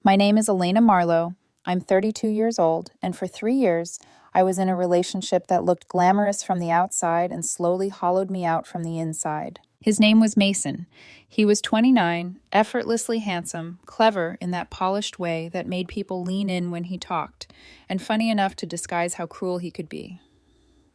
My name is Elena Marlowe. I'm 32 years old, and for 3 years, I was in a relationship that looked glamorous from the outside and slowly hollowed me out from the inside. His name was Mason. He was 29, effortlessly handsome, clever in that polished way that made people lean in when he talked, and funny enough to disguise how cruel he could be.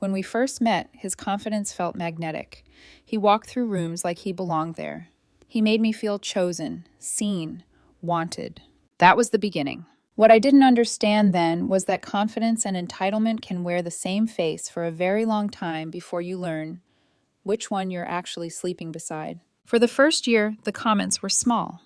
When we first met, his confidence felt magnetic. He walked through rooms like he belonged there. He made me feel chosen, seen, wanted. That was the beginning. What I didn't understand then was that confidence and entitlement can wear the same face for a very long time before you learn which one you're actually sleeping beside. For the first year, the comments were small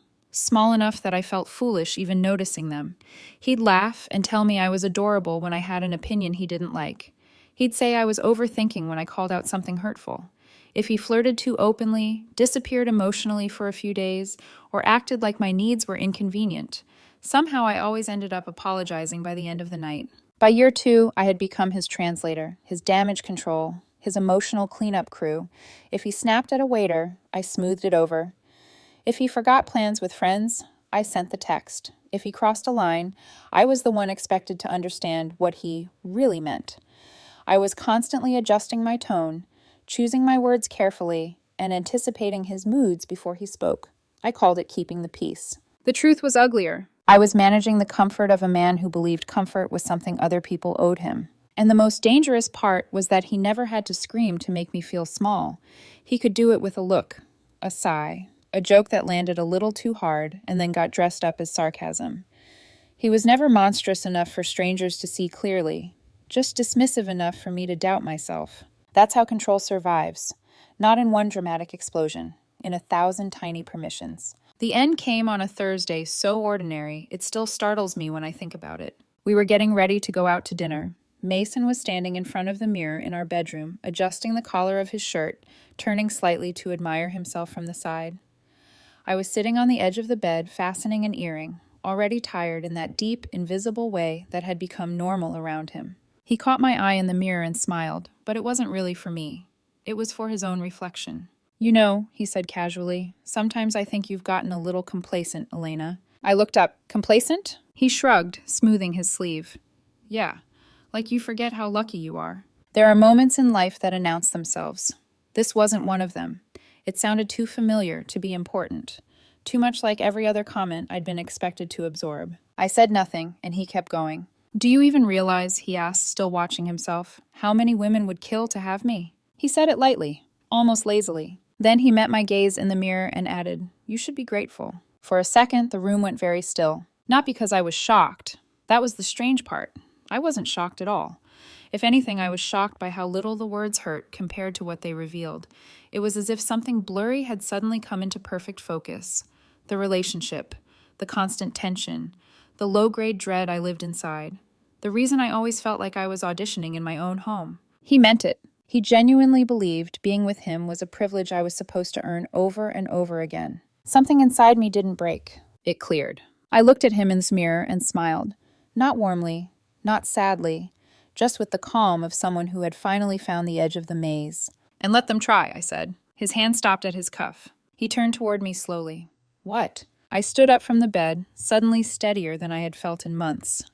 enough that I felt foolish even noticing them. He'd laugh and tell me I was adorable when I had an opinion he didn't like. He'd say I was overthinking when I called out something hurtful. If he flirted too openly, disappeared emotionally for a few days, or acted like my needs were inconvenient, somehow I always ended up apologizing by the end of the night. By year 2, I had become his translator, his damage control, his emotional cleanup crew. If he snapped at a waiter, I smoothed it over. If he forgot plans with friends, I sent the text. If he crossed a line, I was the one expected to understand what he really meant. I was constantly adjusting my tone, choosing my words carefully, and anticipating his moods before he spoke. I called it keeping the peace. The truth was uglier. I was managing the comfort of a man who believed comfort was something other people owed him. And the most dangerous part was that he never had to scream to make me feel small. He could do it with a look, a sigh, a joke that landed a little too hard and then got dressed up as sarcasm. He was never monstrous enough for strangers to see clearly, just dismissive enough for me to doubt myself. That's how control survives, not in one dramatic explosion, in 1,000 tiny permissions. The end came on a Thursday so ordinary, it still startles me when I think about it. We were getting ready to go out to dinner. Mason was standing in front of the mirror in our bedroom, adjusting the collar of his shirt, turning slightly to admire himself from the side. I was sitting on the edge of the bed, fastening an earring, already tired in that deep, invisible way that had become normal around him. He caught my eye in the mirror and smiled, but it wasn't really for me. It was for his own reflection. "You know," he said casually, "sometimes I think you've gotten a little complacent, Elena." I looked up. "Complacent?" He shrugged, smoothing his sleeve. "Yeah, like you forget how lucky you are. There are moments in life that announce themselves. This wasn't one of them. It sounded too familiar to be important, too much like every other comment I'd been expected to absorb." I said nothing, and he kept going. "Do you even realize," he asked, still watching himself, "how many women would kill to have me?" He said it lightly, almost lazily. Then he met my gaze in the mirror and added, "You should be grateful." For a second, the room went very still. Not because I was shocked. That was the strange part. I wasn't shocked at all. If anything, I was shocked by how little the words hurt compared to what they revealed. It was as if something blurry had suddenly come into perfect focus. The relationship, the constant tension, the low-grade dread I lived inside. The reason I always felt like I was auditioning in my own home. He meant it. He genuinely believed being with him was a privilege I was supposed to earn over and over again. Something inside me didn't break. It cleared. I looked at him in the mirror and smiled. Not warmly, not sadly, just with the calm of someone who had finally found the edge of the maze. "And let them try," I said. His hand stopped at his cuff. He turned toward me slowly. "What?" I stood up from the bed, suddenly steadier than I had felt in months.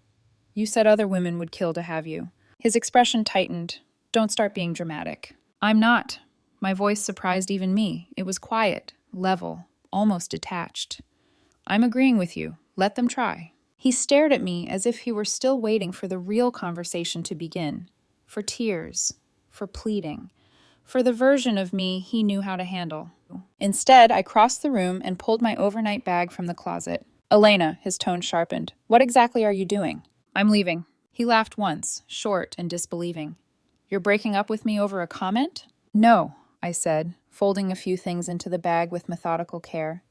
"You said other women would kill to have you." His expression tightened. "Don't start being dramatic." "I'm not." My voice surprised even me. It was quiet, level, almost detached. "I'm agreeing with you. Let them try." He stared at me as if he were still waiting for the real conversation to begin. For tears. For pleading. For the version of me he knew how to handle. Instead, I crossed the room and pulled my overnight bag from the closet. "Elena," his tone sharpened, "what exactly are you doing?" "I'm leaving." He laughed once, short and disbelieving. "You're breaking up with me over a comment?" "No," I said, folding a few things into the bag with methodical care.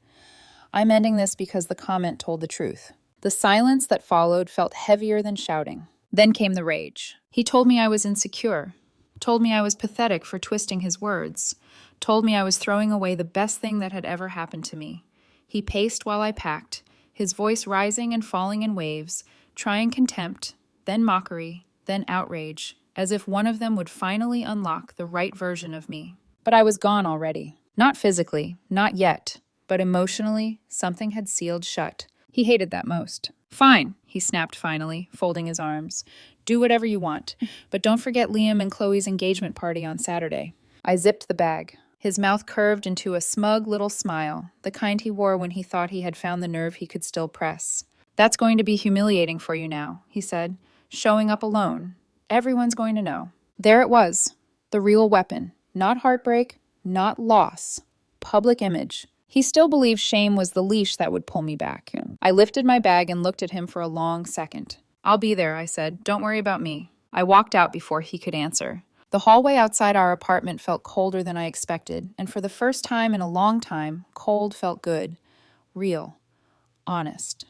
"I'm ending this because the comment told the truth." The silence that followed felt heavier than shouting. Then came the rage. He told me I was insecure, told me I was pathetic for twisting his words, told me I was throwing away the best thing that had ever happened to me. He paced while I packed, his voice rising and falling in waves, trying contempt, then mockery, then outrage, as if one of them would finally unlock the right version of me. But I was gone already. Not physically, not yet, but emotionally, something had sealed shut. He hated that most. Fine, he snapped finally, folding his arms. Do whatever you want, but don't forget Liam and Chloe's engagement party on Saturday. I zipped the bag. His mouth curved into a smug little smile, the kind he wore when he thought he had found the nerve he could still press. That's going to be humiliating for you now, he said, showing up alone. Everyone's going to know. There it was, the real weapon. Not heartbreak, not loss. Public image. He still believed shame was the leash that would pull me back. I lifted my bag and looked at him for a long second. I'll be there, I said. Don't worry about me. I walked out before he could answer. The hallway outside our apartment felt colder than I expected, and for the first time in a long time, cold felt good. Real. Honest.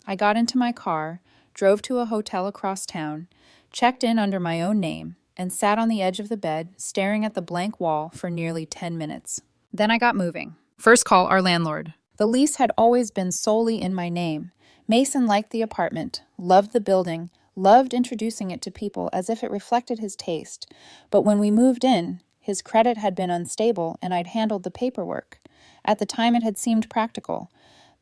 I got into my car, drove to a hotel across town, checked in under my own name, and sat on the edge of the bed, staring at the blank wall for nearly 10 minutes. Then I got moving. First call our landlord. The lease had always been solely in my name. Mason liked the apartment, loved the building, loved introducing it to people as if it reflected his taste. But when we moved in, his credit had been unstable and I'd handled the paperwork. At the time, it had seemed practical.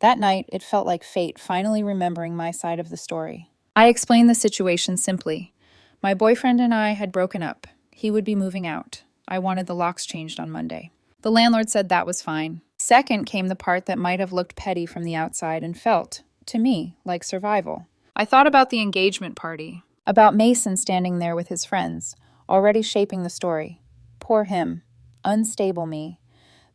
That night, it felt like fate finally remembering my side of the story. I explained the situation simply. My boyfriend and I had broken up. He would be moving out. I wanted the locks changed on Monday. The landlord said that was fine. Second came the part that might have looked petty from the outside and felt, to me, like survival. I thought about the engagement party, about Mason standing there with his friends, already shaping the story. Poor him. Unstable me.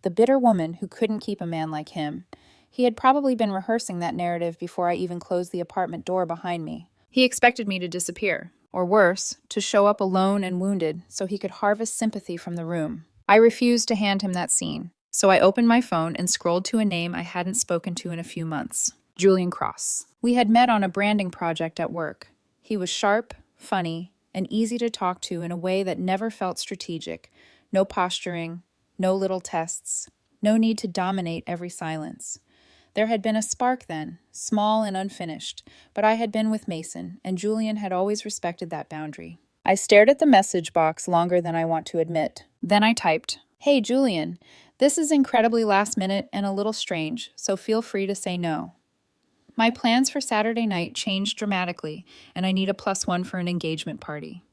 The bitter woman who couldn't keep a man like him. He had probably been rehearsing that narrative before I even closed the apartment door behind me. He expected me to disappear, or worse, to show up alone and wounded so he could harvest sympathy from the room. I refused to hand him that scene, so I opened my phone and scrolled to a name I hadn't spoken to in a few months. Julian Cross. We had met on a branding project at work. He was sharp, funny, and easy to talk to in a way that never felt strategic. No posturing, no little tests, no need to dominate every silence. There had been a spark then, small and unfinished, but I had been with Mason, and Julian had always respected that boundary. I stared at the message box longer than I want to admit. Then I typed, "Hey, Julian, this is incredibly last minute and a little strange, so feel free to say no. My plans for Saturday night changed dramatically, and I need a +1 for an engagement party.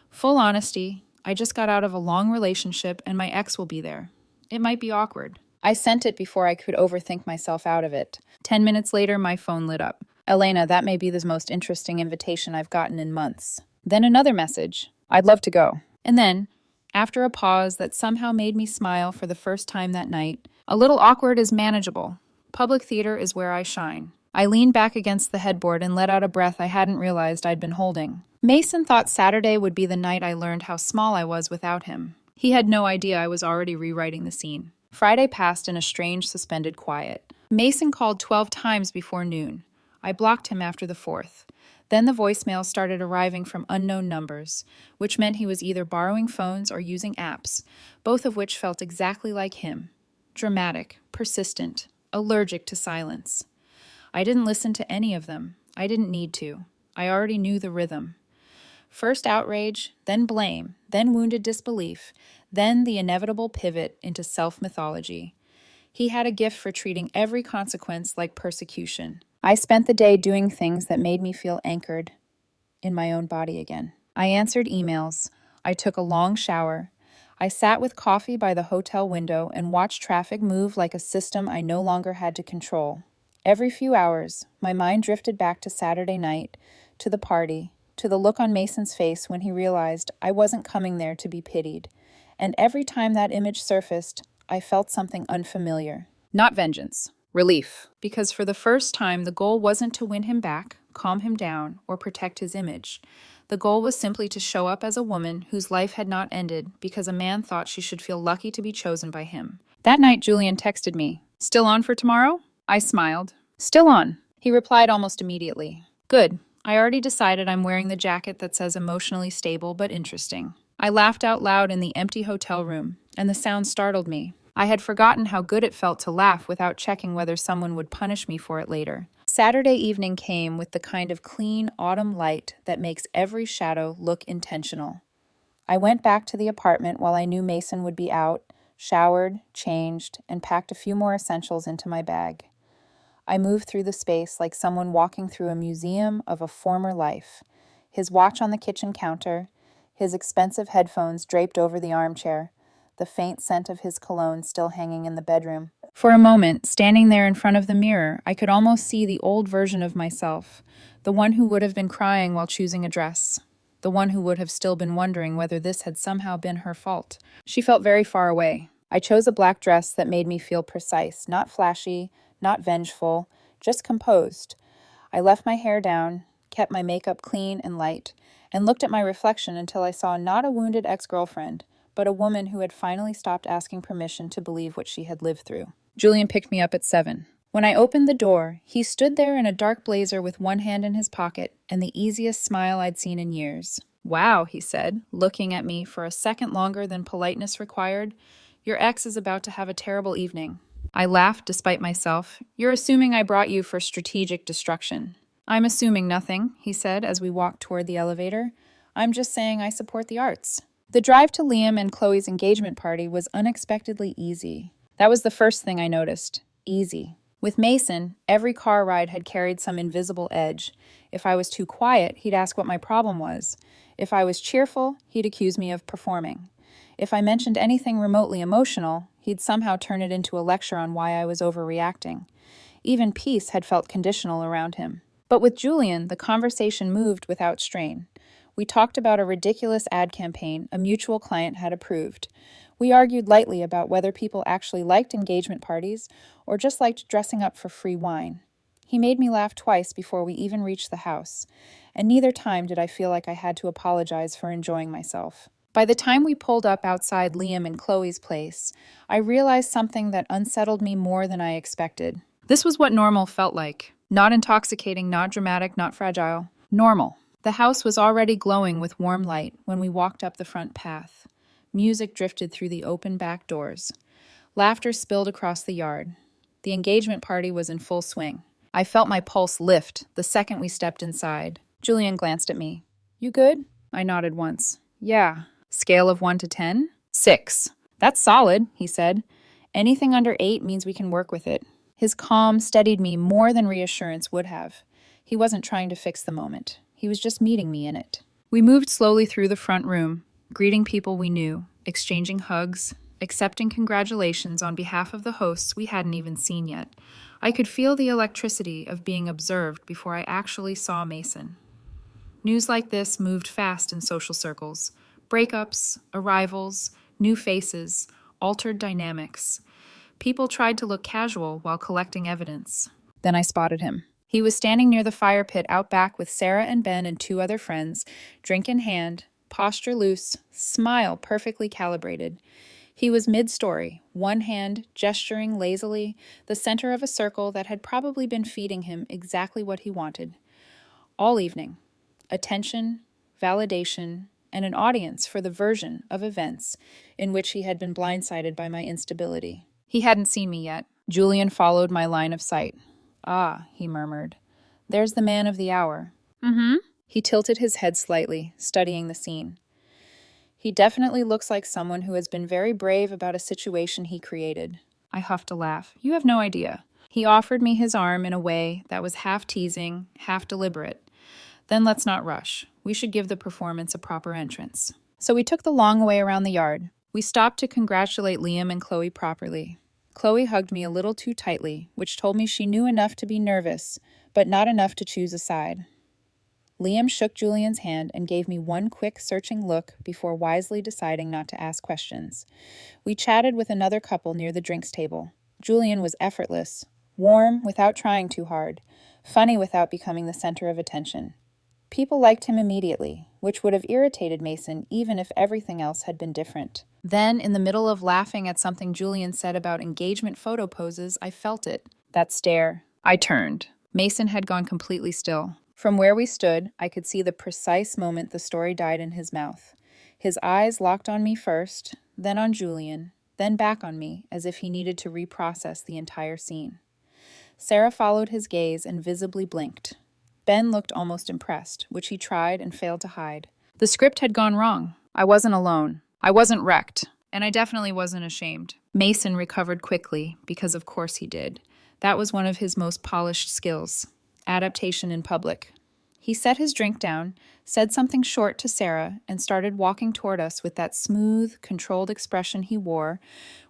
Full honesty, I just got out of a long relationship and my ex will be there. It might be awkward." I sent it before I could overthink myself out of it. 10 minutes later, my phone lit up. "Elena, that may be the most interesting invitation I've gotten in months." Then another message. "I'd love to go." And then, after a pause that somehow made me smile for the first time that night, "A little awkward is manageable. Public theater is where I shine." I leaned back against the headboard and let out a breath I hadn't realized I'd been holding. Mason thought Saturday would be the night I learned how small I was without him. He had no idea I was already rewriting the scene. Friday passed in a strange, suspended quiet. Mason called 12 times before noon. I blocked him after the 4th. Then the voicemails started arriving from unknown numbers, which meant he was either borrowing phones or using apps, both of which felt exactly like him. Dramatic, persistent, allergic to silence. I didn't listen to any of them. I didn't need to. I already knew the rhythm. First outrage, then blame, then wounded disbelief, then the inevitable pivot into self-mythology. He had a gift for treating every consequence like persecution. I spent the day doing things that made me feel anchored in my own body again. I answered emails. I took a long shower. I sat with coffee by the hotel window and watched traffic move like a system I no longer had to control. Every few hours, my mind drifted back to Saturday night, to the party, to the look on Mason's face when he realized I wasn't coming there to be pitied. And every time that image surfaced, I felt something unfamiliar. Not vengeance. Relief. Because for the first time, the goal wasn't to win him back, calm him down, or protect his image. The goal was simply to show up as a woman whose life had not ended because a man thought she should feel lucky to be chosen by him. That night, Julian texted me, "Still on for tomorrow?" I smiled. "Still on." He replied almost immediately. "Good. I already decided I'm wearing the jacket that says emotionally stable but interesting." I laughed out loud in the empty hotel room, and the sound startled me. I had forgotten how good it felt to laugh without checking whether someone would punish me for it later. Saturday evening came with the kind of clean autumn light that makes every shadow look intentional. I went back to the apartment while I knew Mason would be out, showered, changed, and packed a few more essentials into my bag. I moved through the space like someone walking through a museum of a former life. His watch on the kitchen counter, his expensive headphones draped over the armchair, the faint scent of his cologne still hanging in the bedroom. For a moment, standing there in front of the mirror, I could almost see the old version of myself, the one who would have been crying while choosing a dress, the one who would have still been wondering whether this had somehow been her fault. She felt very far away. I chose a black dress that made me feel precise, not flashy, not vengeful, just composed. I left my hair down, kept my makeup clean and light, and looked at my reflection until I saw not a wounded ex-girlfriend, but a woman who had finally stopped asking permission to believe what she had lived through. Julian picked me up at 7. When I opened the door, he stood there in a dark blazer with one hand in his pocket and the easiest smile I'd seen in years. "Wow," he said, looking at me for a second longer than politeness required. "Your ex is about to have a terrible evening." I laughed despite myself. "You're assuming I brought you for strategic destruction." "I'm assuming nothing," he said as we walked toward the elevator. "I'm just saying I support the arts." The drive to Liam and Chloe's engagement party was unexpectedly easy. That was the first thing I noticed. Easy. With Mason, every car ride had carried some invisible edge. If I was too quiet, he'd ask what my problem was. If I was cheerful, he'd accuse me of performing. If I mentioned anything remotely emotional, he'd somehow turn it into a lecture on why I was overreacting. Even peace had felt conditional around him. But with Julian, the conversation moved without strain. We talked about a ridiculous ad campaign a mutual client had approved. We argued lightly about whether people actually liked engagement parties or just liked dressing up for free wine. He made me laugh twice before we even reached the house, and neither time did I feel like I had to apologize for enjoying myself. By the time we pulled up outside Liam and Chloe's place, I realized something that unsettled me more than I expected. This was what normal felt like. Not intoxicating, not dramatic, not fragile. Normal. The house was already glowing with warm light when we walked up the front path. Music drifted through the open back doors. Laughter spilled across the yard. The engagement party was in full swing. I felt my pulse lift the second we stepped inside. Julian glanced at me. "You good?" I nodded once. "Yeah." "Scale of 1 to 10? 6. "That's solid," he said. "Anything under 8 means we can work with it." His calm steadied me more than reassurance would have. He wasn't trying to fix the moment. He was just meeting me in it. We moved slowly through the front room, greeting people we knew, exchanging hugs, accepting congratulations on behalf of the hosts we hadn't even seen yet. I could feel the electricity of being observed before I actually saw Mason. News like this moved fast in social circles. Breakups, arrivals, new faces, altered dynamics. People tried to look casual while collecting evidence. Then I spotted him. He was standing near the fire pit out back with Sarah and Ben and 2 other friends, drink in hand, posture loose, smile perfectly calibrated. He was mid-story, one hand gesturing lazily, the center of a circle that had probably been feeding him exactly what he wanted. All evening. Attention, validation, and an audience for the version of events in which he had been blindsided by my instability. He hadn't seen me yet. Julian followed my line of sight. "Ah," he murmured. "There's the man of the hour." "Mm-hmm." He tilted his head slightly, studying the scene. "He definitely looks like someone who has been very brave about a situation he created." I huffed a laugh. "You have no idea." He offered me his arm in a way that was half teasing, half deliberate. "Then let's not rush. We should give the performance a proper entrance." So we took the long way around the yard. We stopped to congratulate Liam and Chloe properly. Chloe hugged me a little too tightly, which told me she knew enough to be nervous, but not enough to choose a side. Liam shook Julian's hand and gave me one quick, searching look before wisely deciding not to ask questions. We chatted with another couple near the drinks table. Julian was effortless, warm without trying too hard, funny without becoming the center of attention. People liked him immediately, which would have irritated Mason even if everything else had been different. Then, in the middle of laughing at something Julian said about engagement photo poses, I felt it. That stare. I turned. Mason had gone completely still. From where we stood, I could see the precise moment the story died in his mouth. His eyes locked on me first, then on Julian, then back on me, as if he needed to reprocess the entire scene. Sarah followed his gaze and visibly blinked. Ben looked almost impressed, which he tried and failed to hide. The script had gone wrong. I wasn't alone. I wasn't wrecked, and I definitely wasn't ashamed. Mason recovered quickly, because of course he did. That was one of his most polished skills: adaptation in public. He set his drink down, said something short to Sarah, and started walking toward us with that smooth, controlled expression he wore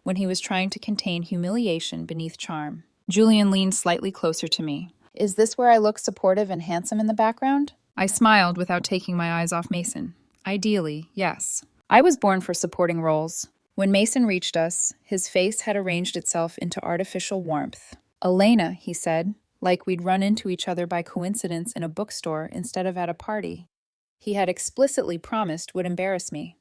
when he was trying to contain humiliation beneath charm. Julian leaned slightly closer to me. Is this where I look supportive and handsome in the background? I smiled without taking my eyes off Mason. Ideally, yes. I was born for supporting roles. When Mason reached us, his face had arranged itself into artificial warmth. Elena, he said, like we'd run into each other by coincidence in a bookstore instead of at a party he had explicitly promised would embarrass me.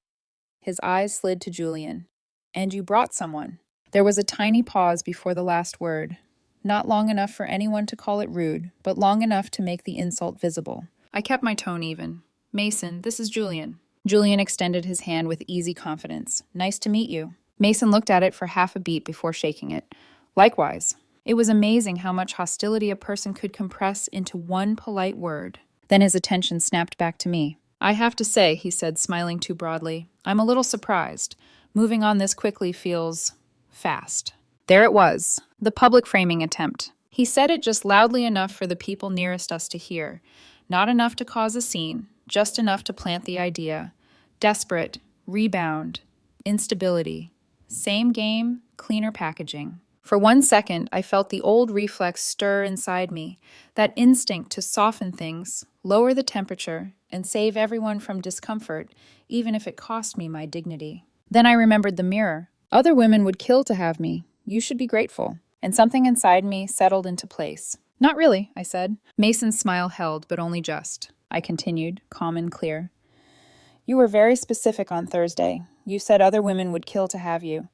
His eyes slid to Julian. And you brought someone. There was a tiny pause before the last word. Not long enough for anyone to call it rude, but long enough to make the insult visible. I kept my tone even. Mason, this is Julian. Julian extended his hand with easy confidence. Nice to meet you. Mason looked at it for half a beat before shaking it. Likewise. It was amazing how much hostility a person could compress into one polite word. Then his attention snapped back to me. I have to say, he said, smiling too broadly, I'm a little surprised. Moving on this quickly feels fast. There it was, the public framing attempt. He said it just loudly enough for the people nearest us to hear. Not enough to cause a scene, just enough to plant the idea. Desperate, rebound, instability. Same game, cleaner packaging. For 1 second, I felt the old reflex stir inside me, that instinct to soften things, lower the temperature, and save everyone from discomfort, even if it cost me my dignity. Then I remembered the mirror. Other women would kill to have me. You should be grateful. And something inside me settled into place. Not really, I said. Mason's smile held, but only just. I continued, calm and clear. You were very specific on Thursday. You said other women would kill to have you.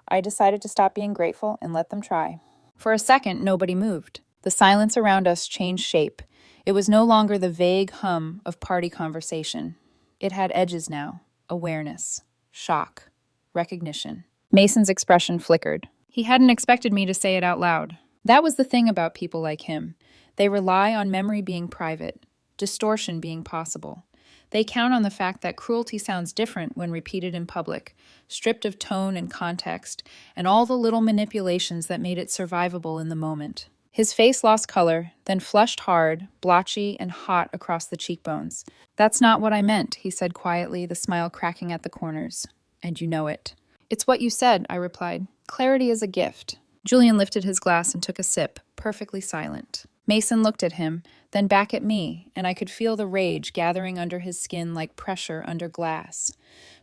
I decided to stop being grateful and let them try. For a second, nobody moved. The silence around us changed shape. It was no longer the vague hum of party conversation. It had edges now. Awareness. Shock. Recognition. Mason's expression flickered. He hadn't expected me to say it out loud. That was the thing about people like him. They rely on memory being private, distortion being possible. They count on the fact that cruelty sounds different when repeated in public, stripped of tone and context, and all the little manipulations that made it survivable in the moment. His face lost color, then flushed hard, blotchy, and hot across the cheekbones. That's not what I meant, he said quietly, the smile cracking at the corners. And you know it. It's what you said, I replied. Clarity is a gift. Julian lifted his glass and took a sip, perfectly silent. Mason looked at him, then back at me, and I could feel the rage gathering under his skin like pressure under glass.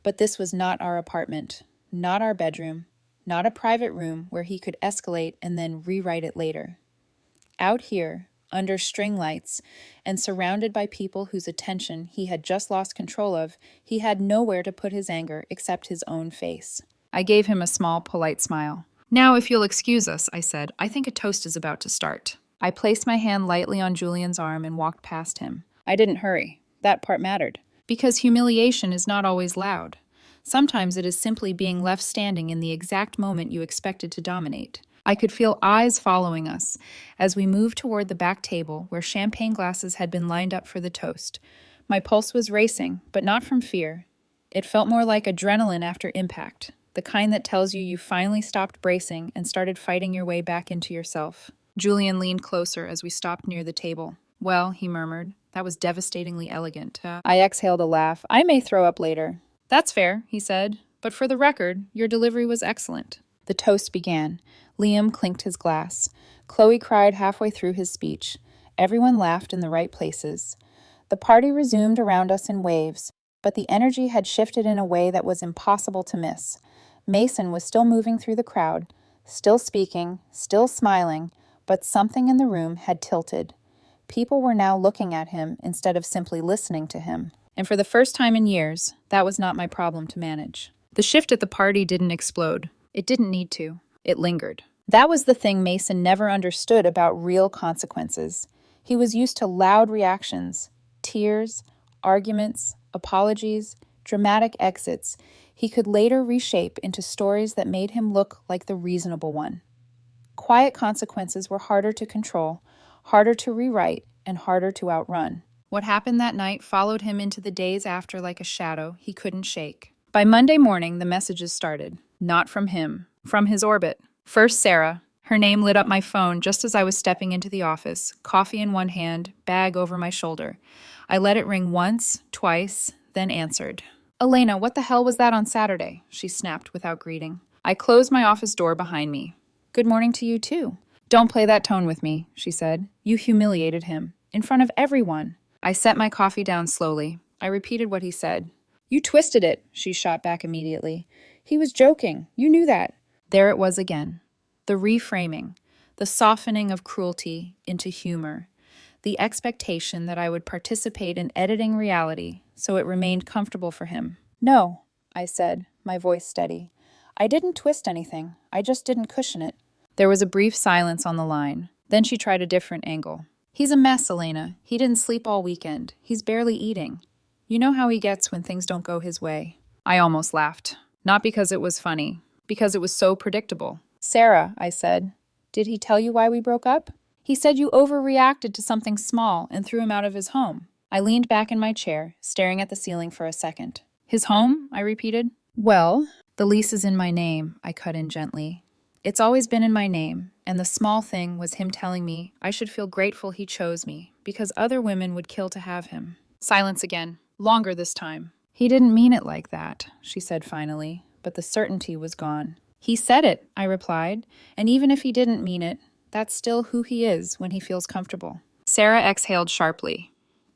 But this was not our apartment, not our bedroom, not a private room where he could escalate and then rewrite it later. Out here, under string lights, and surrounded by people whose attention he had just lost control of, he had nowhere to put his anger except his own face. I gave him a small, polite smile. Now, if you'll excuse us, I said, I think a toast is about to start. I placed my hand lightly on Julian's arm and walked past him. I didn't hurry. That part mattered. Because humiliation is not always loud. Sometimes it is simply being left standing in the exact moment you expected to dominate. I could feel eyes following us as we moved toward the back table where champagne glasses had been lined up for the toast. My pulse was racing, but not from fear. It felt more like adrenaline after impact, the kind that tells you finally stopped bracing and started fighting your way back into yourself. Julian leaned closer as we stopped near the table. Well, he murmured, that was devastatingly elegant. I exhaled a laugh. I may throw up later. That's fair, he said, but for the record, your delivery was excellent. The toast began. Liam clinked his glass. Chloe cried halfway through his speech. Everyone laughed in the right places. The party resumed around us in waves, but the energy had shifted in a way that was impossible to miss. Mason was still moving through the crowd, still speaking, still smiling, but something in the room had tilted. People were now looking at him instead of simply listening to him. And for the first time in years, that was not my problem to manage. The shift at the party didn't explode. It didn't need to. It lingered. That was the thing Mason never understood about real consequences. He was used to loud reactions, tears, arguments, apologies, dramatic exits he could later reshape into stories that made him look like the reasonable one. Quiet consequences were harder to control, harder to rewrite, and harder to outrun. What happened that night followed him into the days after like a shadow he couldn't shake. By Monday morning, the messages started. Not from him, from his orbit. First Sarah, Her name lit up my phone just as I was stepping into the office, coffee in one hand, bag over my shoulder. I let it ring once, twice, then answered. Elena, what the hell was that on Saturday? She snapped without greeting. I closed my office door behind me. Good morning to you, too. Don't play that tone with me, she said. You humiliated him. In front of everyone. I set my coffee down slowly. I repeated what he said. You twisted it, she shot back immediately. He was joking. You knew that. There it was again. The reframing, the softening of cruelty into humor, the expectation that I would participate in editing reality so it remained comfortable for him. No, I said, my voice steady. I didn't twist anything. I just didn't cushion it. There was a brief silence on the line. Then she tried a different angle. He's a mess, Elena. He didn't sleep all weekend. He's barely eating. You know how he gets when things don't go his way. I almost laughed. Not because it was funny, because it was so predictable. Sarah, I said, did he tell you why we broke up? He said you overreacted to something small and threw him out of his home. I leaned back in my chair, staring at the ceiling for a second. His home? I repeated. Well, the lease is in my name, I cut in gently. It's always been in my name, and the small thing was him telling me I should feel grateful he chose me, because other women would kill to have him. Silence again, longer this time. He didn't mean it like that, she said finally, but the certainty was gone. He said it, I replied, and even if he didn't mean it, that's still who he is when he feels comfortable. Sarah exhaled sharply.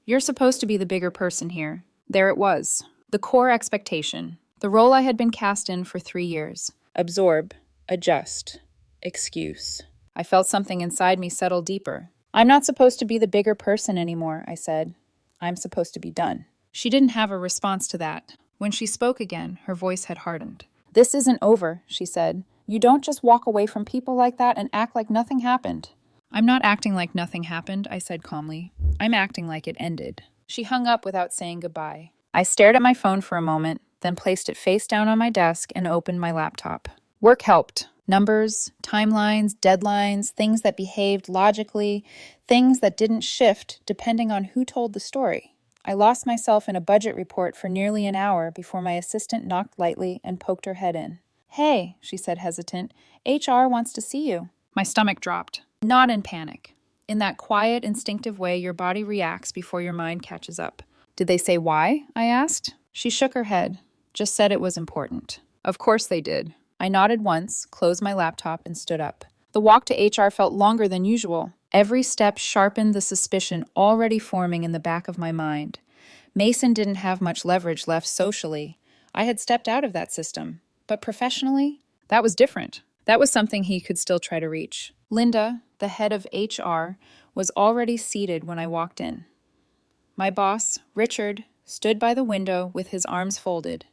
You're supposed to be the bigger person here. There it was. The core expectation. The role I had been cast in for 3 years. Absorb. Adjust. Excuse. I felt something inside me settle deeper. I'm not supposed to be the bigger person anymore, I said. I'm supposed to be done. She didn't have a response to that. When she spoke again, her voice had hardened. This isn't over, she said. You don't just walk away from people like that and act like nothing happened. I'm not acting like nothing happened, I said calmly. I'm acting like it ended. She hung up without saying goodbye. I stared at my phone for a moment, then placed it face down on my desk and opened my laptop. Work helped. Numbers, timelines, deadlines, things that behaved logically, things that didn't shift depending on who told the story. I lost myself in a budget report for nearly an hour before my assistant knocked lightly and poked her head in. Hey, she said hesitant, HR wants to see you. My stomach dropped. Not in panic. In that quiet, instinctive way your body reacts before your mind catches up. Did they say why? I asked. She shook her head. Just said it was important. Of course they did. I nodded once, closed my laptop, and stood up. The walk to HR felt longer than usual. Every step sharpened the suspicion already forming in the back of my mind. Mason didn't have much leverage left socially. I had stepped out of that system. But professionally, that was different. That was something he could still try to reach. Linda, the head of HR, was already seated when I walked in. My boss, Richard, stood by the window with his arms folded,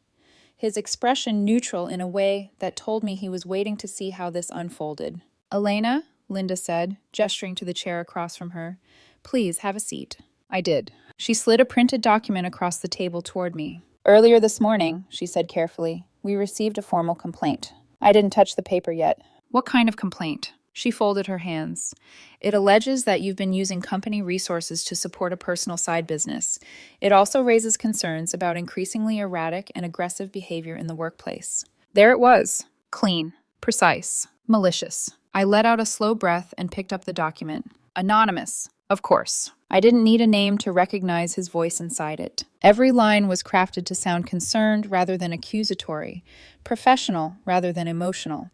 his expression neutral in a way that told me he was waiting to see how this unfolded. Elena, Linda said, gesturing to the chair across from her, please have a seat. I did. She slid a printed document across the table toward me. Earlier this morning, she said carefully, we received a formal complaint. I didn't touch the paper yet. What kind of complaint? She folded her hands. It alleges that you've been using company resources to support a personal side business. It also raises concerns about increasingly erratic and aggressive behavior in the workplace. There it was. Clean, precise, malicious. I let out a slow breath and picked up the document. Anonymous. Of course. I didn't need a name to recognize his voice inside it. Every line was crafted to sound concerned rather than accusatory, professional rather than emotional.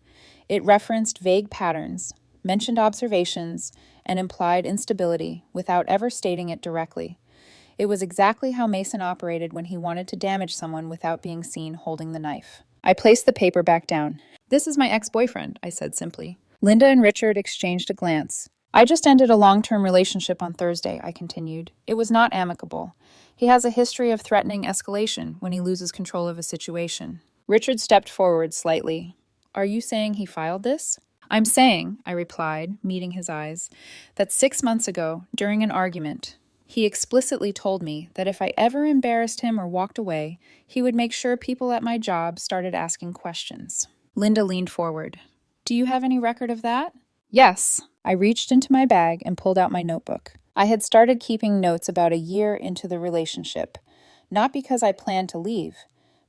It referenced vague patterns, mentioned observations, and implied instability without ever stating it directly. It was exactly how Mason operated when he wanted to damage someone without being seen holding the knife. I placed the paper back down. This is my ex-boyfriend, I said simply. Linda and Richard exchanged a glance. I just ended a long-term relationship on Thursday, I continued. It was not amicable. He has a history of threatening escalation when he loses control of a situation. Richard stepped forward slightly. Are you saying he filed this? I'm saying, I replied, meeting his eyes, that 6 months ago, during an argument, he explicitly told me that if I ever embarrassed him or walked away, he would make sure people at my job started asking questions. Linda leaned forward. Do you have any record of that? Yes. I reached into my bag and pulled out my notebook. I had started keeping notes about a year into the relationship, not because I planned to leave,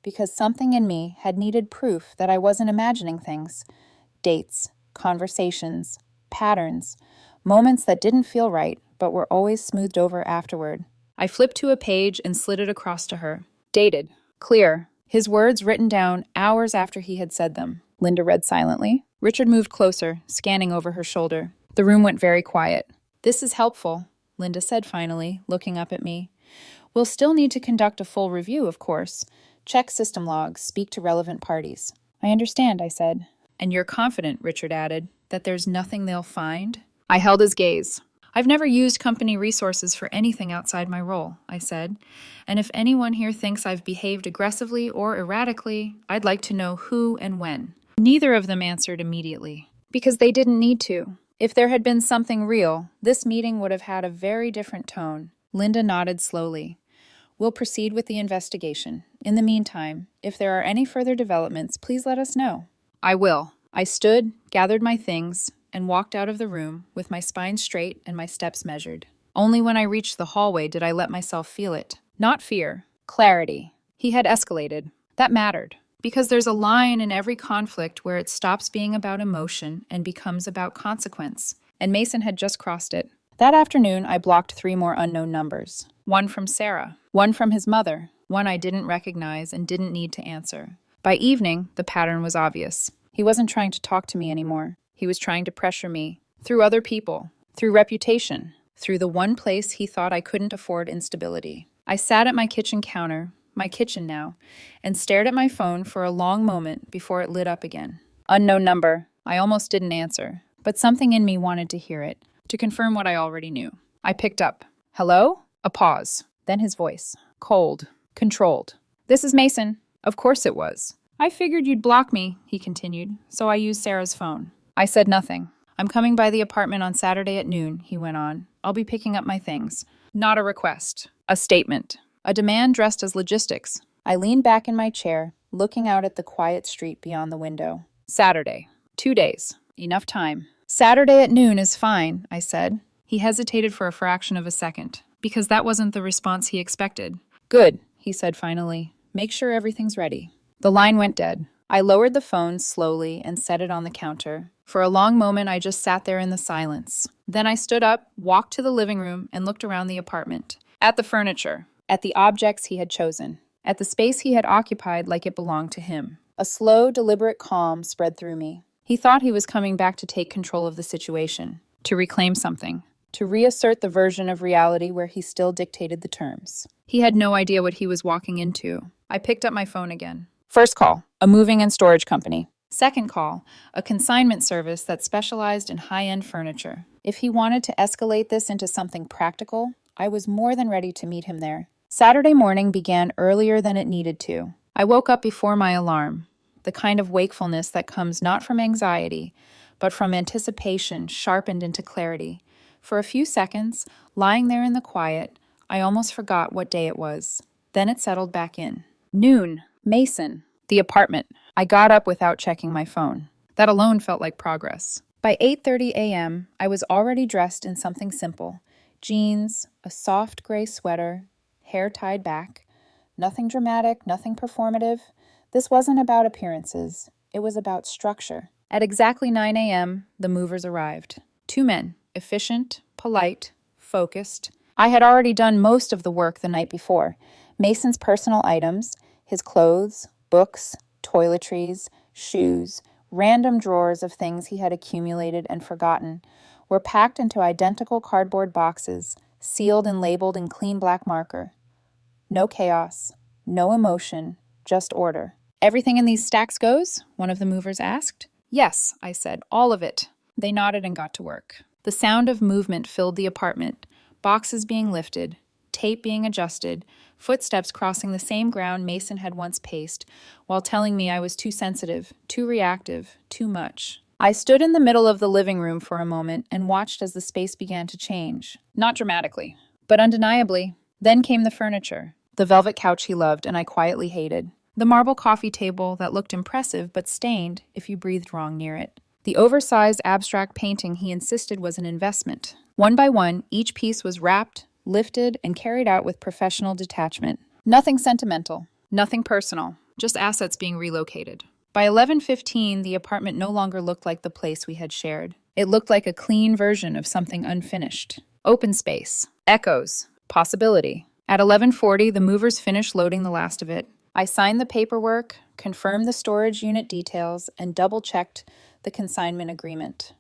because something in me had needed proof that I wasn't imagining things. Dates, conversations, patterns, moments that didn't feel right but were always smoothed over afterward. I flipped to a page and slid it across to her. Dated. Clear. His words written down hours after he had said them. Linda read silently. Richard moved closer, scanning over her shoulder. The room went very quiet. "This is helpful," Linda said finally, looking up at me. "We'll still need to conduct a full review, of course. Check system logs, speak to relevant parties." "I understand," I said. "And you're confident," Richard added, "that there's nothing they'll find?" I held his gaze. "I've never used company resources for anything outside my role," I said. "And if anyone here thinks I've behaved aggressively or erratically, I'd like to know who and when." Neither of them answered immediately, because they didn't need to. If there had been something real, this meeting would have had a very different tone. Linda nodded slowly. "We'll proceed with the investigation. In the meantime, if there are any further developments, please let us know." "I will." I stood, gathered my things, and walked out of the room with my spine straight and my steps measured. Only when I reached the hallway did I let myself feel it. Not fear, clarity. He had escalated. That mattered, because there's a line in every conflict where it stops being about emotion and becomes about consequence, and Mason had just crossed it. That afternoon, I blocked 3 more unknown numbers. One from Sarah, one from his mother, one I didn't recognize and didn't need to answer. By evening, the pattern was obvious. He wasn't trying to talk to me anymore. He was trying to pressure me, through other people, through reputation, through the one place he thought I couldn't afford instability. I sat at my kitchen counter, my kitchen now, and stared at my phone for a long moment before it lit up again. Unknown number. I almost didn't answer, but something in me wanted to hear it, to confirm what I already knew. I picked up. "Hello?" A pause. Then his voice. Cold. Controlled. "This is Mason." Of course it was. "I figured you'd block me," he continued, "so I used Sarah's phone." I said nothing. "I'm coming by the apartment on Saturday at noon," he went on. "I'll be picking up my things." Not a request. A statement. A demand dressed as logistics. I leaned back in my chair, looking out at the quiet street beyond the window. Saturday. 2 days. Enough time. "Saturday at noon is fine," I said. He hesitated for a fraction of a second, because that wasn't the response he expected. "Good," he said finally. "Make sure everything's ready." The line went dead. I lowered the phone slowly and set it on the counter. For a long moment, I just sat there in the silence. Then I stood up, walked to the living room, and looked around the apartment. At the furniture. At the objects he had chosen. At the space he had occupied like it belonged to him. A slow, deliberate calm spread through me. He thought he was coming back to take control of the situation. To reclaim something. To reassert the version of reality where he still dictated the terms. He had no idea what he was walking into. I picked up my phone again. First call, a moving and storage company. Second call, a consignment service that specialized in high-end furniture. If he wanted to escalate this into something practical, I was more than ready to meet him there. Saturday morning began earlier than it needed to. I woke up before my alarm, the kind of wakefulness that comes not from anxiety, but from anticipation sharpened into clarity. For a few seconds, lying there in the quiet, I almost forgot what day it was. Then it settled back in. Noon. Mason. The apartment. I got up without checking my phone. That alone felt like progress. By 8:30 a.m., I was already dressed in something simple. Jeans, a soft gray sweater, hair tied back. Nothing dramatic, nothing performative. This wasn't about appearances. It was about structure. At exactly 9 a.m., the movers arrived. 2 men, efficient, polite, focused. I had already done most of the work the night before. Mason's personal items, his clothes, books, toiletries, shoes, random drawers of things he had accumulated and forgotten, were packed into identical cardboard boxes, sealed and labeled in clean black marker. No chaos, no emotion, just order. "Everything in these stacks goes?" one of the movers asked. "Yes," I said, "all of it." They nodded and got to work. The sound of movement filled the apartment, boxes being lifted, tape being adjusted, footsteps crossing the same ground Mason had once paced, while telling me I was too sensitive, too reactive, too much. I stood in the middle of the living room for a moment and watched as the space began to change. Not dramatically, but undeniably. Then came the furniture. The velvet couch he loved and I quietly hated. The marble coffee table that looked impressive but stained if you breathed wrong near it. The oversized abstract painting he insisted was an investment. One by one, each piece was wrapped, lifted, and carried out with professional detachment. Nothing sentimental, nothing personal, just assets being relocated. By 11:15, the apartment no longer looked like the place we had shared. It looked like a clean version of something unfinished. Open space, echoes, possibility. At 11:40, the movers finished loading the last of it. I signed the paperwork, confirmed the storage unit details, and double-checked the consignment agreement.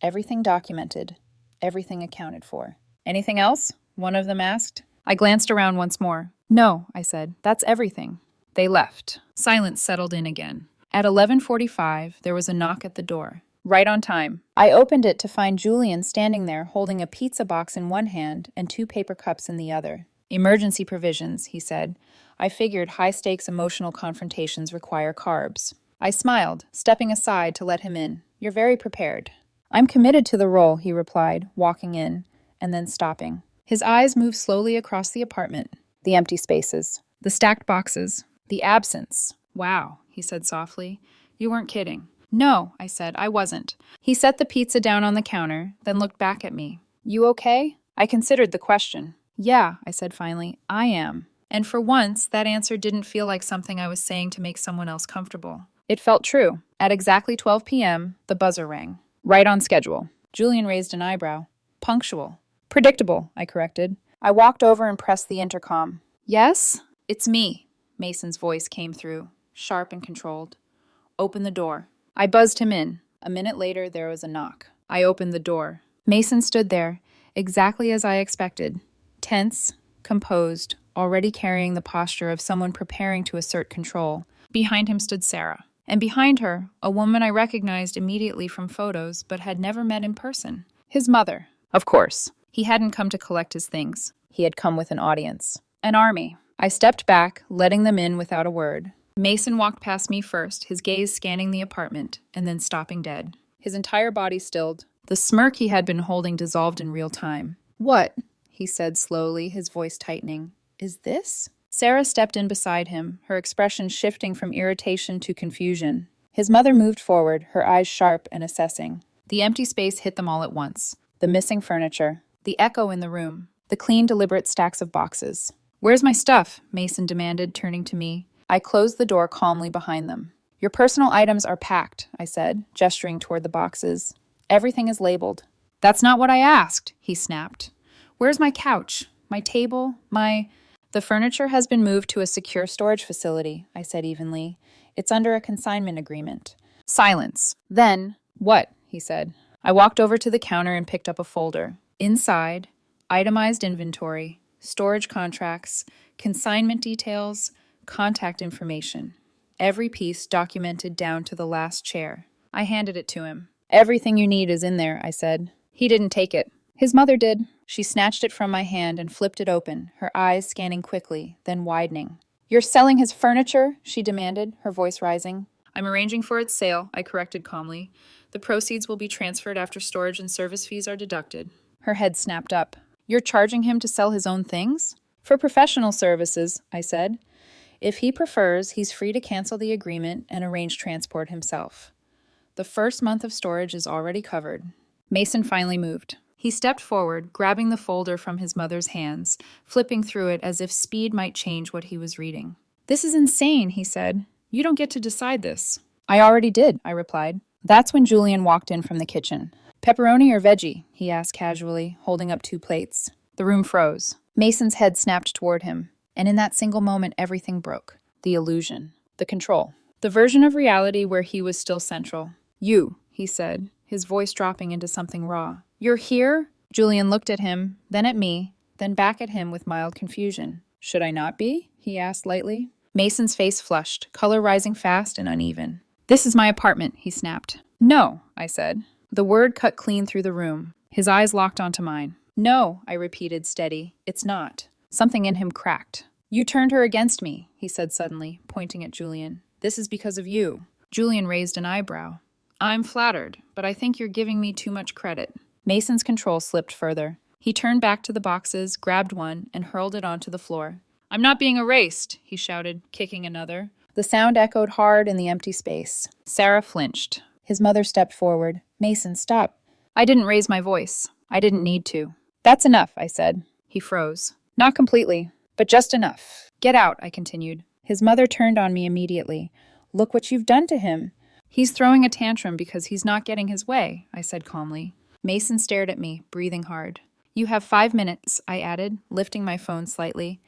Everything documented, everything accounted for. Anything else? One of them asked. I glanced around once more. No, I said, that's everything. They left. Silence settled in again. At 11:45, there was a knock at the door. Right on time. I opened it to find Julian standing there holding a pizza box in one hand and 2 paper cups in the other. Emergency provisions, he said. I figured high-stakes emotional confrontations require carbs. I smiled, stepping aside to let him in. You're very prepared. I'm committed to the role, he replied, walking in, and then stopping. His eyes moved slowly across the apartment. The empty spaces. The stacked boxes. The absence. Wow, he said softly. You weren't kidding. No, I said, I wasn't. He set the pizza down on the counter, then looked back at me. You okay? I considered the question. Yeah, I said finally, I am. And for once, that answer didn't feel like something I was saying to make someone else comfortable. It felt true. At exactly 12 p.m., the buzzer rang. Right on schedule. Julian raised an eyebrow. Punctual. Predictable, I corrected. I walked over and pressed the intercom. Yes? It's me. Mason's voice came through, sharp and controlled. Open the door. I buzzed him in. A minute later, there was a knock. I opened the door. Mason stood there, exactly as I expected. Tense, composed, already carrying the posture of someone preparing to assert control. Behind him stood Sarah. And behind her, a woman I recognized immediately from photos, but had never met in person. His mother. Of course. He hadn't come to collect his things. He had come with an audience. An army. I stepped back, letting them in without a word. Mason walked past me first, his gaze scanning the apartment, and then stopping dead. His entire body stilled. The smirk he had been holding dissolved in real time. What? He said slowly, his voice tightening. Is this? Sarah stepped in beside him, her expression shifting from irritation to confusion. His mother moved forward, her eyes sharp and assessing. The empty space hit them all at once. The missing furniture. The echo in the room. The clean, deliberate stacks of boxes. Where's my stuff? Mason demanded, turning to me. I closed the door calmly behind them. Your personal items are packed, I said, gesturing toward the boxes. Everything is labeled. That's not what I asked, he snapped. Where's my couch? My table? The furniture has been moved to a secure storage facility, I said evenly. It's under a consignment agreement. Silence. Then, what? He said. I walked over to the counter and picked up a folder. Inside, itemized inventory, storage contracts, consignment details, contact information. Every piece documented down to the last chair. I handed it to him. Everything you need is in there, I said. He didn't take it. His mother did. She snatched it from my hand and flipped it open, her eyes scanning quickly, then widening. You're selling his furniture? She demanded, her voice rising. I'm arranging for its sale, I corrected calmly. The proceeds will be transferred after storage and service fees are deducted. Her head snapped up. You're charging him to sell his own things? For professional services, I said. If he prefers, he's free to cancel the agreement and arrange transport himself. The first month of storage is already covered. Mason finally moved. He stepped forward, grabbing the folder from his mother's hands, flipping through it as if speed might change what he was reading. This is insane, he said. You don't get to decide this. I already did, I replied. That's when Julian walked in from the kitchen. Pepperoni or veggie? He asked casually, holding up 2 plates. The room froze. Mason's head snapped toward him. And in that single moment, everything broke. The illusion. The control. The version of reality where he was still central. You, he said, his voice dropping into something raw. You're here? Julian looked at him, then at me, then back at him with mild confusion. Should I not be? He asked lightly. Mason's face flushed, color rising fast and uneven. This is my apartment, he snapped. No, I said. The word cut clean through the room. His eyes locked onto mine. No, I repeated, steady. It's not. Something in him cracked. You turned her against me, he said suddenly, pointing at Julian. This is because of you. Julian raised an eyebrow. I'm flattered, but I think you're giving me too much credit. Mason's control slipped further. He turned back to the boxes, grabbed one, and hurled it onto the floor. I'm not being erased, he shouted, kicking another. The sound echoed hard in the empty space. Sarah flinched. His mother stepped forward. Mason, stop. I didn't raise my voice. I didn't need to. That's enough, I said. He froze. Not completely, but just enough. Get out, I continued. His mother turned on me immediately, Look what you've done to him. He's throwing a tantrum because he's not getting his way, I said calmly. Mason stared at me, breathing hard. You have 5 minutes, I added, lifting my phone slightly.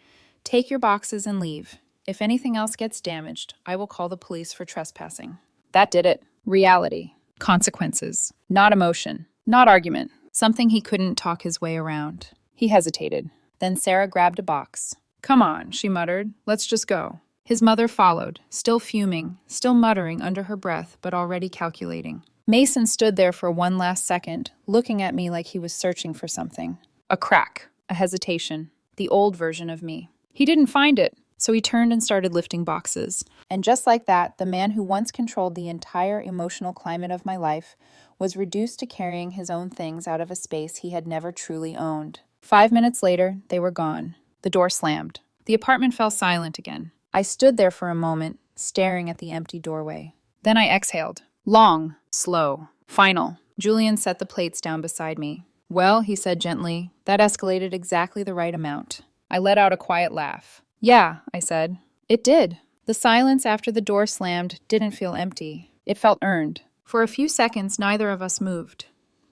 Take your boxes and leave. If anything else gets damaged, I will call the police for trespassing. That did it. Reality. Consequences. Not emotion. Not argument. Something he couldn't talk his way around. He hesitated. Then Sarah grabbed a box. Come on, she muttered. Let's just go. His mother followed, still fuming, still muttering under her breath, but already calculating. Mason stood there for one last second, looking at me like he was searching for something. A crack. A hesitation. The old version of me. He didn't find it, so he turned and started lifting boxes. And just like that, the man who once controlled the entire emotional climate of my life was reduced to carrying his own things out of a space he had never truly owned. 5 minutes later, they were gone. The door slammed. The apartment fell silent again. I stood there for a moment, staring at the empty doorway. Then I exhaled. Long, slow, final. Julian set the plates down beside me. Well, he said gently, that escalated exactly the right amount. I let out a quiet laugh. Yeah, I said. It did. The silence after the door slammed didn't feel empty. It felt earned. For a few seconds, neither of us moved.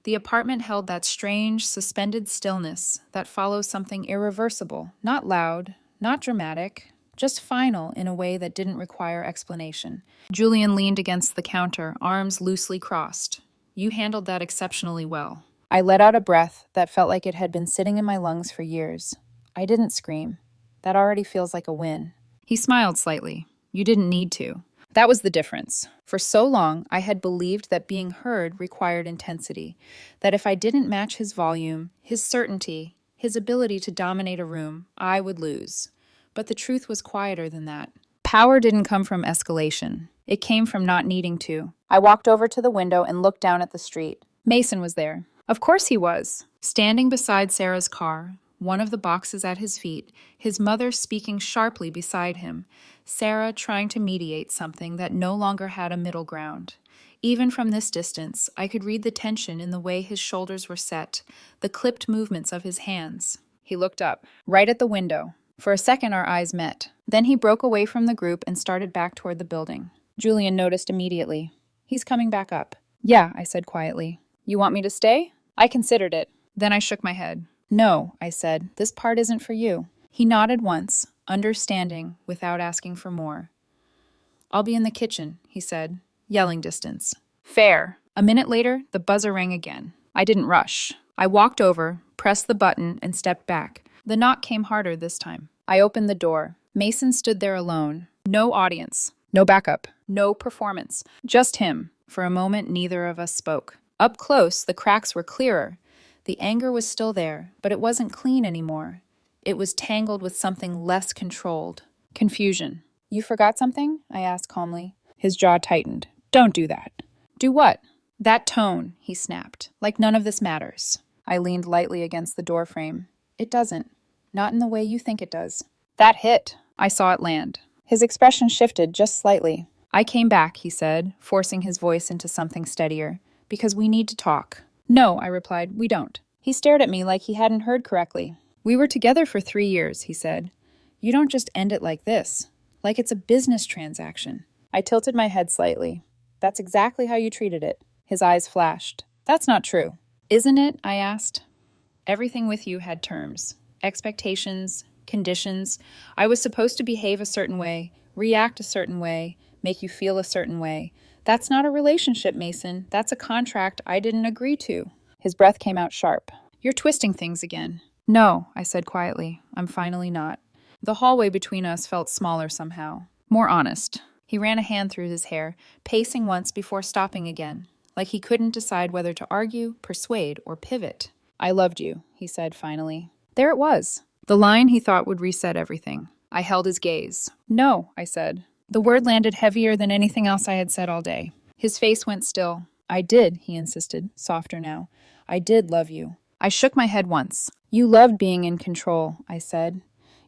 The apartment held that strange, suspended stillness that follows something irreversible, not loud, not dramatic, just final in a way that didn't require explanation. Julian leaned against the counter, arms loosely crossed. You handled that exceptionally well. I let out a breath that felt like it had been sitting in my lungs for years. I didn't scream. That already feels like a win. He smiled slightly. You didn't need to. That was the difference. For so long, I had believed that being heard required intensity, that if I didn't match his volume, his certainty, his ability to dominate a room, I would lose. But the truth was quieter than that. Power didn't come from escalation. It came from not needing to. I walked over to the window and looked down at the street. Mason was there. Of course he was. Standing beside Sarah's car, one of the boxes at his feet, his mother speaking sharply beside him, Sarah trying to mediate something that no longer had a middle ground. Even from this distance, I could read the tension in the way his shoulders were set, the clipped movements of his hands. He looked up, right at the window. For a second, our eyes met. Then he broke away from the group and started back toward the building. Julian noticed immediately. He's coming back up. Yeah, I said quietly. You want me to stay? I considered it. Then I shook my head. No, I said, this part isn't for you. He nodded once, understanding without asking for more. I'll be in the kitchen, he said, yelling distance. Fair. A minute later, the buzzer rang again. I didn't rush. I walked over, pressed the button, and stepped back. The knock came harder this time. I opened the door. Mason stood there alone. No audience. No backup. No performance. Just him. For a moment, neither of us spoke. Up close, the cracks were clearer. The anger was still there, but it wasn't clean anymore. It was tangled with something less controlled. Confusion. You forgot something? I asked calmly. His jaw tightened. Don't do that. Do what? That tone, he snapped. Like none of this matters. I leaned lightly against the doorframe. It doesn't. Not in the way you think it does. That hit. I saw it land. His expression shifted just slightly. I came back, he said, forcing his voice into something steadier. Because we need to talk. No, I replied, we don't. He stared at me like he hadn't heard correctly. We were together for 3 years, he said. You don't just end it like this. Like it's a business transaction. I tilted my head slightly. That's exactly how you treated it. His eyes flashed. That's not true. Isn't it? I asked. Everything with you had terms. Expectations, conditions. I was supposed to behave a certain way, react a certain way, make you feel a certain way. That's not a relationship, Mason. That's a contract I didn't agree to. His breath came out sharp. You're twisting things again. No, I said quietly. I'm finally not. The hallway between us felt smaller somehow. More honest. He ran a hand through his hair, pacing once before stopping again, like he couldn't decide whether to argue, persuade, or pivot. I loved you, he said finally. There it was. The line he thought would reset everything. I held his gaze. No, I said. The word landed heavier than anything else I had said all day. His face went still. I did, he insisted, softer now. I did love you. I shook my head once. You loved being in control, I said.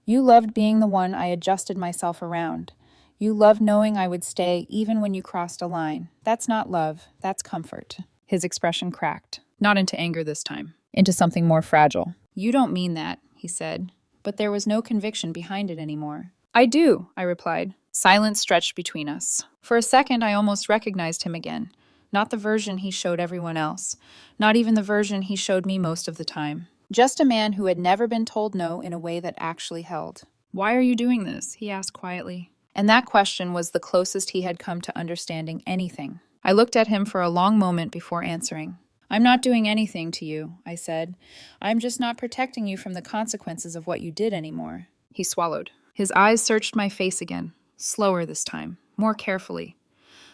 You loved being the one I adjusted myself around. You loved knowing I would stay even when you crossed a line. That's not love. That's comfort. His expression cracked. Not into anger this time. Into something more fragile. You don't mean that, he said. But there was no conviction behind it anymore. I do, I replied. Silence stretched between us. For a second, I almost recognized him again. Not the version he showed everyone else. Not even the version he showed me most of the time. Just a man who had never been told no in a way that actually held. "Why are you doing this?" he asked quietly. And that question was the closest he had come to understanding anything. I looked at him for a long moment before answering. "I'm not doing anything to you," I said. "I'm just not protecting you from the consequences of what you did anymore." He swallowed. His eyes searched my face again, slower this time, more carefully,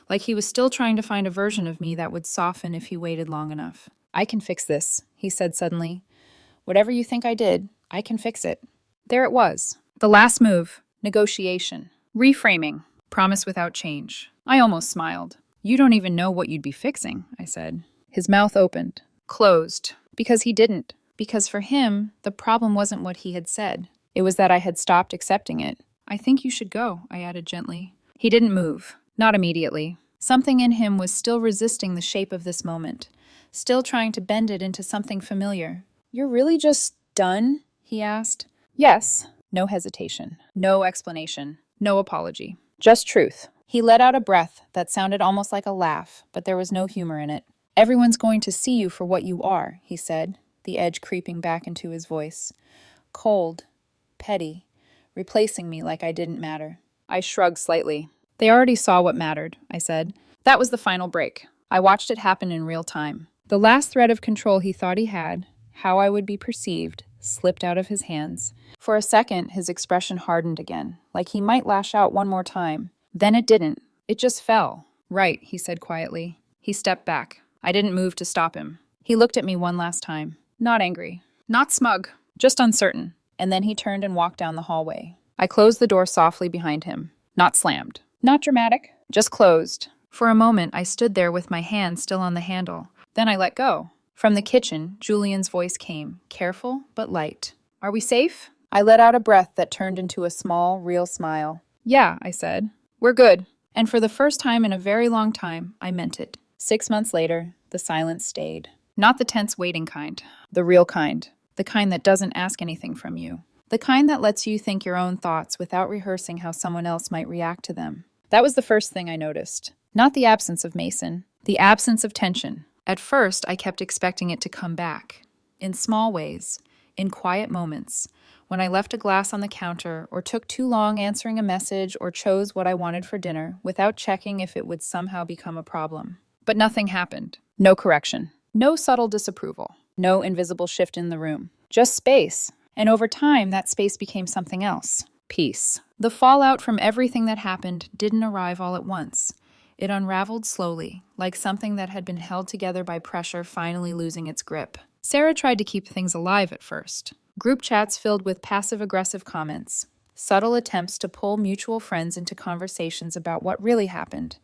like he was still trying to find a version of me that would soften if he waited long enough. "I can fix this," he said suddenly. "Whatever you think I did, I can fix it." There it was. The last move. Negotiation. Reframing. Promise without change. I almost smiled. "You don't even know what you'd be fixing," I said. His mouth opened. Closed. Because he didn't. Because for him, the problem wasn't what he had said. It was that I had stopped accepting it. "I think you should go," I added gently. He didn't move. Not immediately. Something in him was still resisting the shape of this moment. Still trying to bend it into something familiar. "You're really just done?" he asked. "Yes." No hesitation. No explanation. No apology. Just truth. He let out a breath that sounded almost like a laugh, but there was no humor in it. "Everyone's going to see you for what you are," he said, the edge creeping back into his voice. Cold. Petty. Replacing me like I didn't matter. I shrugged slightly. "They already saw what mattered," I said. That was the final break. I watched it happen in real time. The last thread of control he thought he had, how I would be perceived, slipped out of his hands. For a second, his expression hardened again, like he might lash out one more time. Then it didn't. It just fell. "Right," he said quietly. He stepped back. I didn't move to stop him. He looked at me one last time. Not angry. Not smug. Just uncertain. And then he turned and walked down the hallway. I closed the door softly behind him. Not slammed. Not dramatic. Just closed. For a moment, I stood there with my hand still on the handle. Then I let go. From the kitchen, Julian's voice came, careful but light. "Are we safe?" I let out a breath that turned into a small, real smile. "Yeah," I said. "We're good." And for the first time in a very long time, I meant it. 6 months later, the silence stayed. Not the tense waiting kind. The real kind. The kind that doesn't ask anything from you. The kind that lets you think your own thoughts without rehearsing how someone else might react to them. That was the first thing I noticed. Not the absence of Mason. The absence of tension. At first, I kept expecting it to come back. In small ways. In quiet moments. When I left a glass on the counter, or took too long answering a message, or chose what I wanted for dinner, without checking if it would somehow become a problem. But nothing happened. No correction. No subtle disapproval. No invisible shift in the room. Just space. And over time, that space became something else. Peace. The fallout from everything that happened didn't arrive all at once. It unraveled slowly, like something that had been held together by pressure finally losing its grip. Sarah tried to keep things alive at first. Group chats filled with passive-aggressive comments. Subtle attempts to pull mutual friends into conversations about what really happened.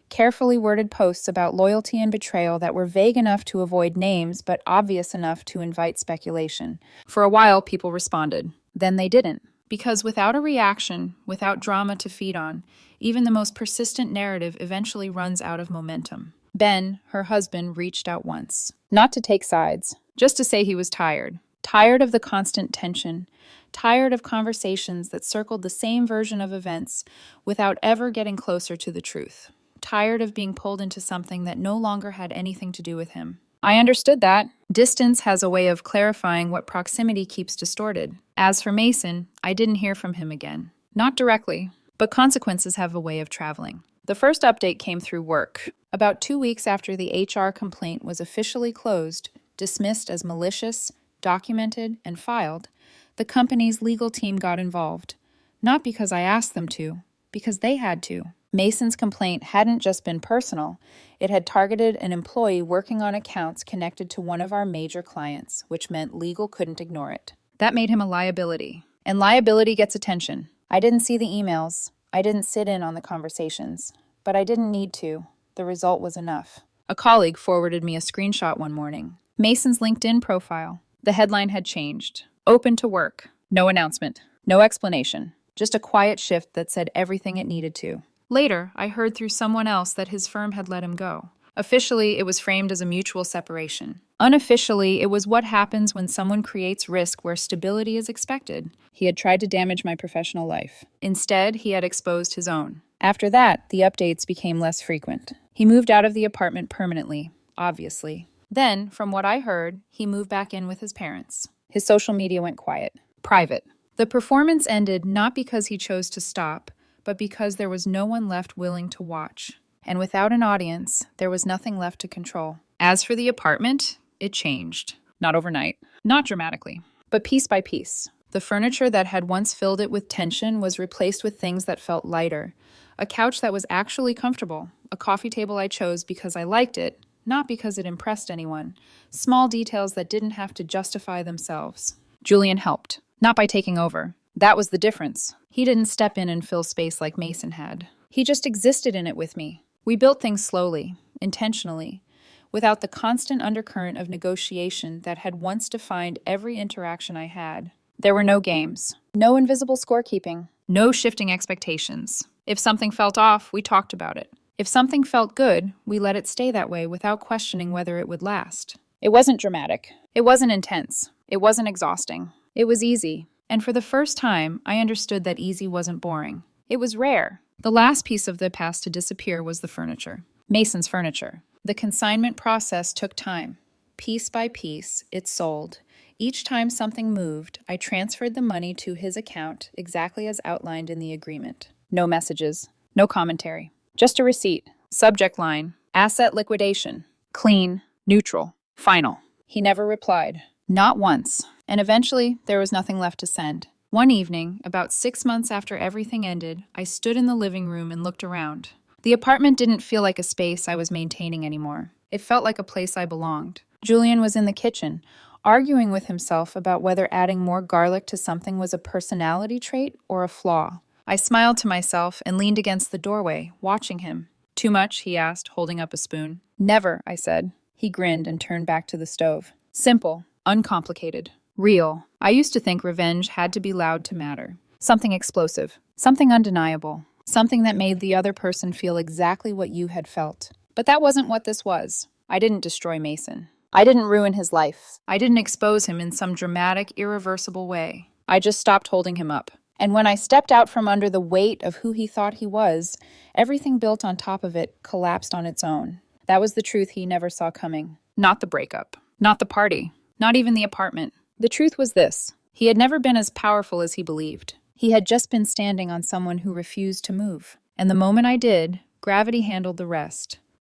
Carefully worded posts about loyalty and betrayal that were vague enough to avoid names but obvious enough to invite speculation. For a while, people responded. Then they didn't. Because without a reaction, without drama to feed on, even the most persistent narrative eventually runs out of momentum. Ben, her husband, reached out once. Not to take sides, just to say he was tired. Tired of the constant tension. Tired of conversations that circled the same version of events without ever getting closer to the truth. Tired of being pulled into something that no longer had anything to do with him. I understood that. Distance has a way of clarifying what proximity keeps distorted. As for Mason, I didn't hear from him again. Not directly, but consequences have a way of traveling. The first update came through work. About 2 weeks after the HR complaint was officially closed, dismissed as malicious, documented, and filed, the company's legal team got involved. Not because I asked them to, because they had to. Mason's complaint hadn't just been personal. It had targeted an employee working on accounts connected to one of our major clients, which meant legal couldn't ignore it. That made him a liability. And liability gets attention. I didn't see the emails. I didn't sit in on the conversations. But I didn't need to. The result was enough. A colleague forwarded me a screenshot one morning. Mason's LinkedIn profile. The headline had changed. Open to work. No announcement. No explanation. Just a quiet shift that said everything it needed to. Later, I heard through someone else that his firm had let him go. Officially, it was framed as a mutual separation. Unofficially, it was what happens when someone creates risk where stability is expected. He had tried to damage my professional life. Instead, he had exposed his own. After that, the updates became less frequent. He moved out of the apartment permanently, obviously. Then, from what I heard, he moved back in with his parents. His social media went quiet. Private. The performance ended not because he chose to stop, but because there was no one left willing to watch. And without an audience, there was nothing left to control. As for the apartment, it changed. Not overnight, not dramatically, but piece by piece. The furniture that had once filled it with tension was replaced with things that felt lighter. A couch that was actually comfortable. A coffee table I chose because I liked it, not because it impressed anyone. Small details that didn't have to justify themselves. Julian helped, not by taking over. That was the difference. He didn't step in and fill space like Mason had. He just existed in it with me. We built things slowly, intentionally, without the constant undercurrent of negotiation that had once defined every interaction I had. There were no games, no invisible scorekeeping, no shifting expectations. If something felt off, we talked about it. If something felt good, we let it stay that way without questioning whether it would last. It wasn't dramatic. It wasn't intense. It wasn't exhausting. It was easy. And for the first time, I understood that easy wasn't boring. It was rare. The last piece of the past to disappear was the furniture. Mason's furniture. The consignment process took time. Piece by piece, it sold. Each time something moved, I transferred the money to his account exactly as outlined in the agreement. No messages, no commentary. Just a receipt. Subject line, asset liquidation. Clean, neutral, final. He never replied. Not once. And eventually, there was nothing left to send. One evening, about 6 months after everything ended, I stood in the living room and looked around. The apartment didn't feel like a space I was maintaining anymore. It felt like a place I belonged. Julian was in the kitchen, arguing with himself about whether adding more garlic to something was a personality trait or a flaw. I smiled to myself and leaned against the doorway, watching him. Too much? He asked, holding up a spoon. Never, I said. He grinned and turned back to the stove. Simple, uncomplicated, real. I used to think revenge had to be loud to matter. Something explosive, something undeniable, something that made the other person feel exactly what you had felt. But that wasn't what this was. I didn't destroy Mason. I didn't ruin his life. I didn't expose him in some dramatic, irreversible way. I just stopped holding him up. And when I stepped out from under the weight of who he thought he was, everything built on top of it collapsed on its own. That was the truth he never saw coming. Not the breakup. Not the party. Not even the apartment. The truth was this. He had never been as powerful as he believed. He had just been standing on someone who refused to move. And the moment I did, gravity handled the rest.